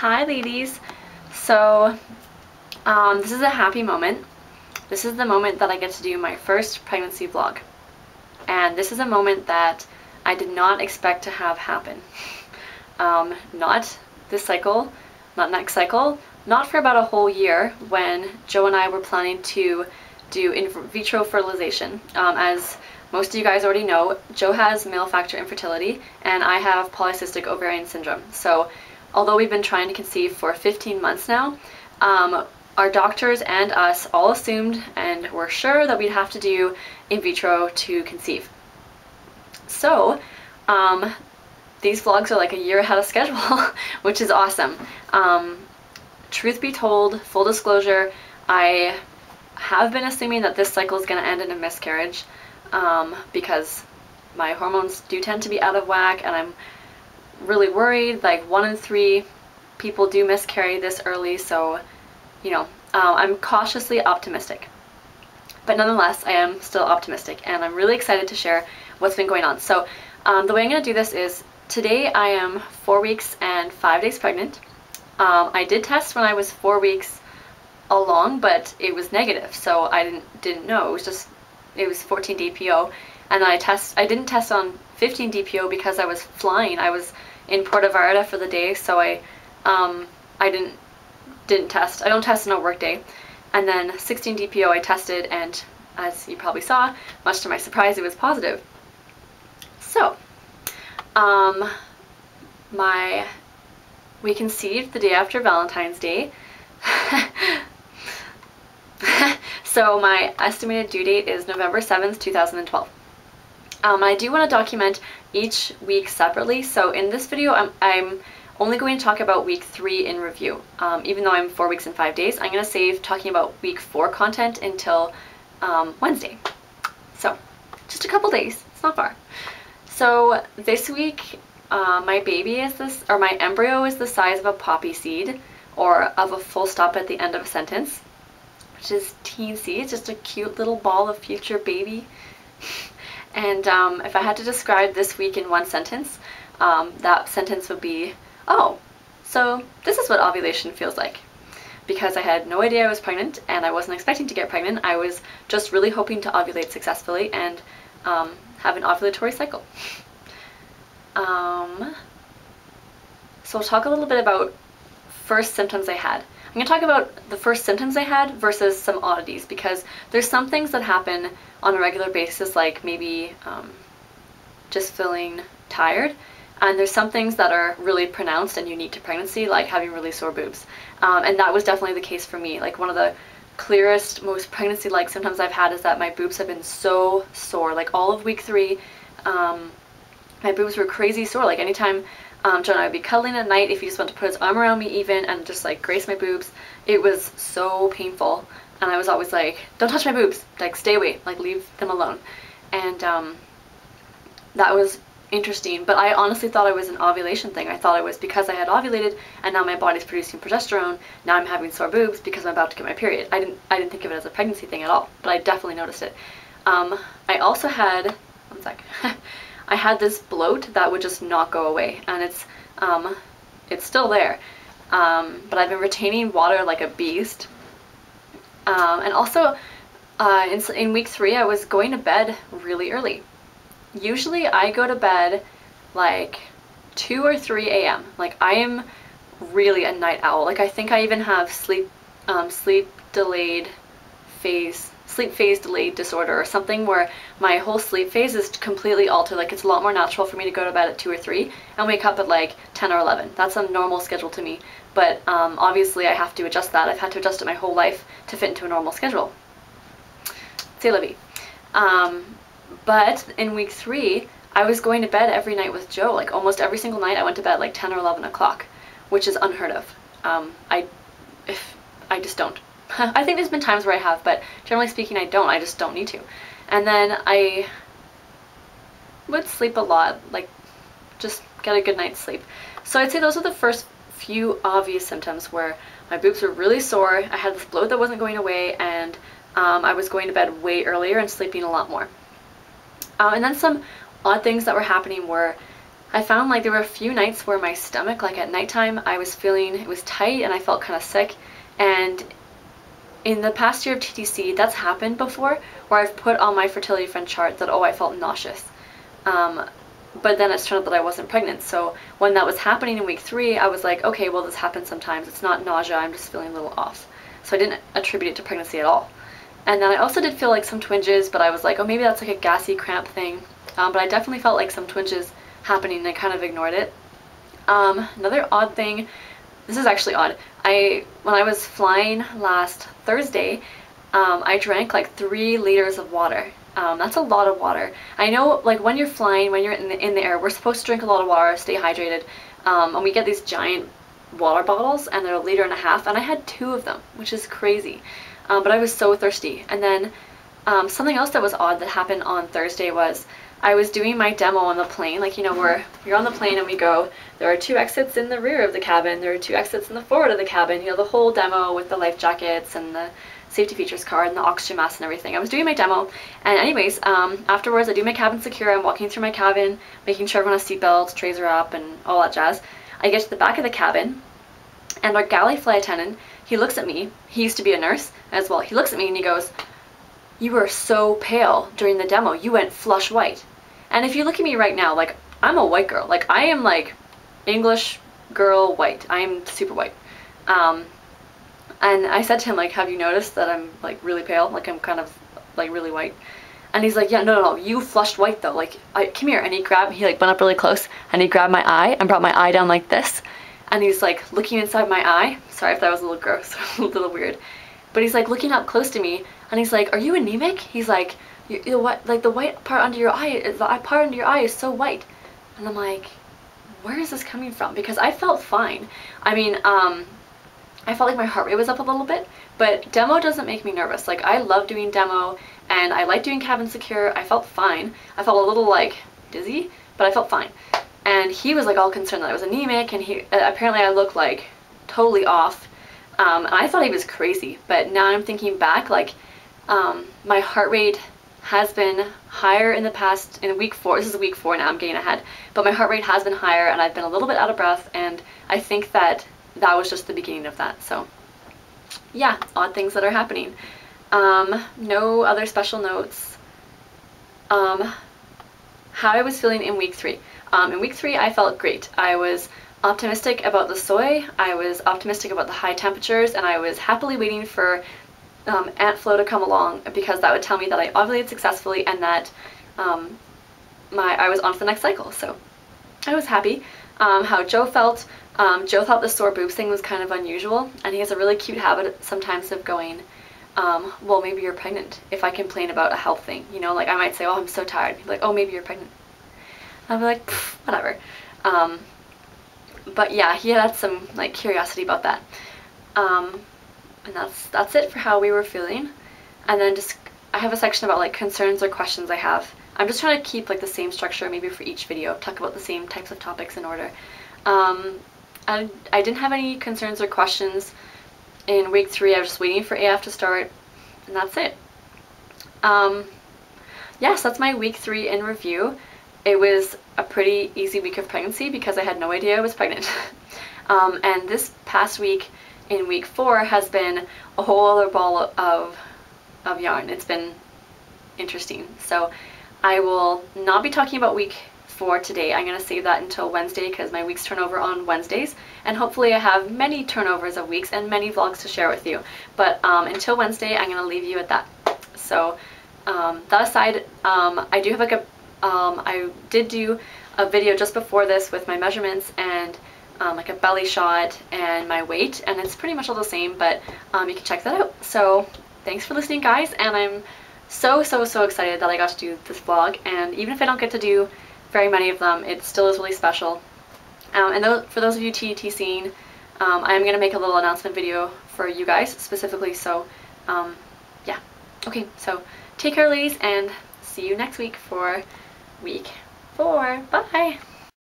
Hi ladies. So this is a happy moment. This is the moment that I get to do my first pregnancy vlog. And this is a moment that I did not expect to have happen. Not this cycle, not next cycle, not for about a whole year when Joe and I were planning to do in vitro fertilization. As most of you guys already know, Joe has male factor infertility and I have polycystic ovarian syndrome. So although we've been trying to conceive for 15 months now, our doctors and us all assumed and were sure that we'd have to do in vitro to conceive. So these vlogs are like a year ahead of schedule, which is awesome. Truth be told, full disclosure, I have been assuming that this cycle is going to end in a miscarriage because my hormones do tend to be out of whack, and I'm really worried. Like 1 in 3 people do miscarry this early, so you know, I'm cautiously optimistic. But nonetheless, I am still optimistic, and I'm really excited to share what's been going on. So the way I'm going to do this is, today I am 4 weeks and 5 days pregnant. I did test when I was 4 weeks along, but it was negative, so I didn't know. It was 14 DPO, and I didn't test on 15 DPO because I was flying. I was in Puerto Vallarta for the day, so I didn't test. I don't test on a work day. And then 16 DPO I tested, and as you probably saw, much to my surprise, it was positive. So we conceived the day after Valentine's Day. So my estimated due date is November 7th, 2012. I do want to document each week separately, so in this video I'm only going to talk about week 3 in review. Even though I'm 4 weeks and 5 days, I'm going to save talking about week 4 content until Wednesday. So just a couple days, it's not far. So this week my baby is my embryo is the size of a poppy seed, or of a full stop at the end of a sentence, which is teensy. It's just a cute little ball of future baby. And if I had to describe this week in one sentence, that sentence would be, oh, so this is what ovulation feels like. Because I had no idea I was pregnant, and I wasn't expecting to get pregnant. I was just really hoping to ovulate successfully and have an ovulatory cycle. So I'll talk a little bit about first symptoms I had. I'm going to talk about the first symptoms I had versus some oddities, because there's some things that happen on a regular basis, like maybe just feeling tired, and there's some things that are really pronounced and unique to pregnancy, like having really sore boobs. And that was definitely the case for me. Like one of the clearest, most pregnancy-like symptoms I've had is that my boobs have been so sore. Like all of week 3, my boobs were crazy sore. Like anytime John and I would be cuddling at night, if he just wanted to put his arm around me even and just like grace my boobs, it was so painful. And I was always like, don't touch my boobs, like stay away, like leave them alone. And that was interesting, but I honestly thought it was an ovulation thing. I thought it was because I had ovulated and now my body's producing progesterone, now I'm having sore boobs because I'm about to get my period. I didn't think of it as a pregnancy thing at all, but I definitely noticed it. I also had, one sec, I had this bloat that would just not go away, and it's still there, but I've been retaining water like a beast. And also in week 3 I was going to bed really early. Usually I go to bed like 2 or 3 a.m. Like I am really a night owl. Like I think I even have sleep phase delayed disorder or something, where my whole sleep phase is completely altered. Like it's a lot more natural for me to go to bed at 2 or 3 and wake up at like 10 or 11. That's a normal schedule to me, but obviously I have to adjust that. I've had to adjust it my whole life to fit into a normal schedule. C'est la vie. But in week 3 I was going to bed every night with Joe. Like almost every single night I went to bed like 10 or 11 o'clock, which is unheard of. I just don't. I think there's been times where I have, but generally speaking I don't. I just don't need to. And then I would sleep a lot, like just get a good night's sleep. So I'd say those are the first few obvious symptoms, where my boobs were really sore, I had this bloat that wasn't going away, and I was going to bed way earlier and sleeping a lot more. And then some odd things that were happening were I found like there were a few nights where my stomach, like at nighttime, I was feeling it was tight and I felt kind of sick. And in the past year of TTC, that's happened before, where I've put on my fertility friend chart that, oh, I felt nauseous. But then it's turned out that I wasn't pregnant. So when that was happening in week 3, I was like, okay, well, this happens sometimes. It's not nausea, I'm just feeling a little off. So I didn't attribute it to pregnancy at all. And then I also did feel like some twinges, but I was like, oh, maybe that's like a gassy cramp thing. But I definitely felt like some twinges happening and I kind of ignored it. Another odd thing, this is actually odd. When I was flying last Thursday, I drank like 3 liters of water. That's a lot of water. I know, like, when you're flying, when you're in the air, we're supposed to drink a lot of water, stay hydrated, and we get these giant water bottles, and they're 1.5 liters, and I had 2 of them, which is crazy. But I was so thirsty. And then something else that was odd that happened on Thursday was I was doing my demo on the plane, like, you know, where you're on the plane and we go, there are 2 exits in the rear of the cabin, there are 2 exits in the forward of the cabin, you know, the whole demo with the life jackets and the safety features card and the oxygen mask and everything. I was doing my demo, and anyways, afterwards I do my cabin secure, I'm walking through my cabin, making sure everyone has seatbelts, trays are up, and all that jazz. I get to the back of the cabin, and our galley flight attendant, he looks at me, he used to be a nurse as well, he looks at me and he goes, "You were so pale during the demo, you went flush white." And if you look at me right now, like, I'm a white girl, like, I am like English girl white, I am super white. And I said to him, like, have you noticed that I'm like really pale, like I'm kind of like really white? And he's like, yeah, no, you flushed white though, like, come here. And he like went up really close and he grabbed my eye and brought my eye down like this, and he's like looking inside my eye. Sorry if that was a little gross, a little weird, but he's like looking up close to me and he's like, are you anemic? He's like, you what, like the white part under your eye, is so white. And I'm like, where is this coming from? Because I felt fine. I mean, I felt like my heart rate was up a little bit, but demo doesn't make me nervous. Like, I love doing demo and I like doing cabin secure. I felt fine. I felt a little like dizzy, but I felt fine. And he was like all concerned that I was anemic, and he apparently I looked like totally off. And I thought he was crazy, but now I'm thinking back, like, my heart rate has been higher in the past, in week 4, this is week 4 now, I'm getting ahead, but my heart rate has been higher and I've been a little bit out of breath, and I think that that was just the beginning of that. So yeah, odd things that are happening. No other special notes. How I was feeling in week 3. In week 3 I felt great. I was optimistic about the soy, I was optimistic about the high temperatures, and I was happily waiting for Aunt Flo to come along, because that would tell me that I ovulated successfully and that I was on to the next cycle. So I was happy. How Joe felt, Joe thought the sore boobs thing was kind of unusual, and he has a really cute habit sometimes of going, well, maybe you're pregnant, if I complain about a health thing, you know, like I might say, oh, I'm so tired, he'd be like, oh, maybe you're pregnant. I'd be like, whatever. But yeah, he had some like curiosity about that. And that's it for how we were feeling. And then just, I have a section about like concerns or questions I have. I'm just trying to keep like the same structure maybe for each video, talk about the same types of topics in order. I didn't have any concerns or questions in week 3. I was just waiting for AF to start, and that's it. Yes, that's my week 3 in review. It was a pretty easy week of pregnancy because I had no idea I was pregnant. And this past week, in week 4, has been a whole other ball of yarn. It's been interesting. So I will not be talking about week 4 today. I'm going to save that until Wednesday because my weeks turn over on Wednesdays, and hopefully I have many turnovers of weeks and many vlogs to share with you. But until Wednesday, I'm going to leave you at that. So that aside, I do have like I did do a video just before this with my measurements and like a belly shot and my weight, and it's pretty much all the same, but you can check that out. So thanks for listening, guys, and I'm so excited that I got to do this vlog, and even if I don't get to do very many of them, it still is really special. And for those of you TTCing, I am going to make a little announcement video for you guys specifically, so yeah. Okay, so take care, ladies, and see you next week for week 4. Bye!